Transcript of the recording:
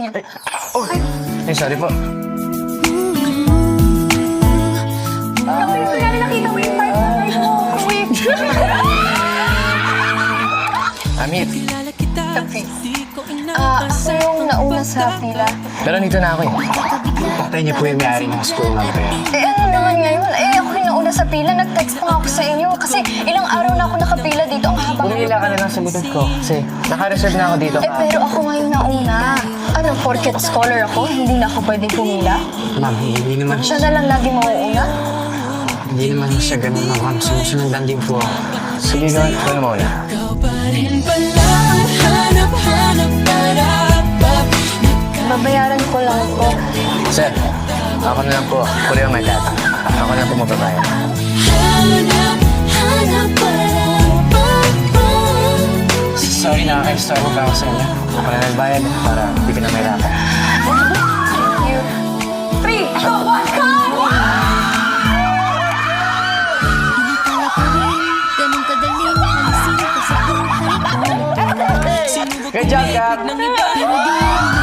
niya. Oh, ay, sorry po. Kaya nakita mo yung partner mo. Amit. Ako yung nauna sa pila. Pero nito na ako eh. Patay niyo po yung may-ari ng school natin. Ano naman ngayon? Ako yung nauna sa pila. Nag-text pa nga ako sa inyo. Kasi ilang araw na ako nakapila dito. Ang haba Bumila ka na lang sa likod ko. Kasi naka-reserve na ako dito. pero ako ngayon nauna. Ano, porket scholar ako, hindi na ako pwedeng pumila? Ma'am, hindi naman Siya na lang lagi mauuna? Hindi naman siya ganun, ma'am. Sumusunod din po ako. Sige, gawin. Ikaw na mauna. Babayaran ko lang po. Sir, ako na lang po. Kuya my dad. Ako na lang po magbabayad. Sorry, nakaka-istorbo ba ako sa inyo? Ako na nagbayad para hindi ka na may laka. Thank you. 3, 2, 1, go! Good job, Cap!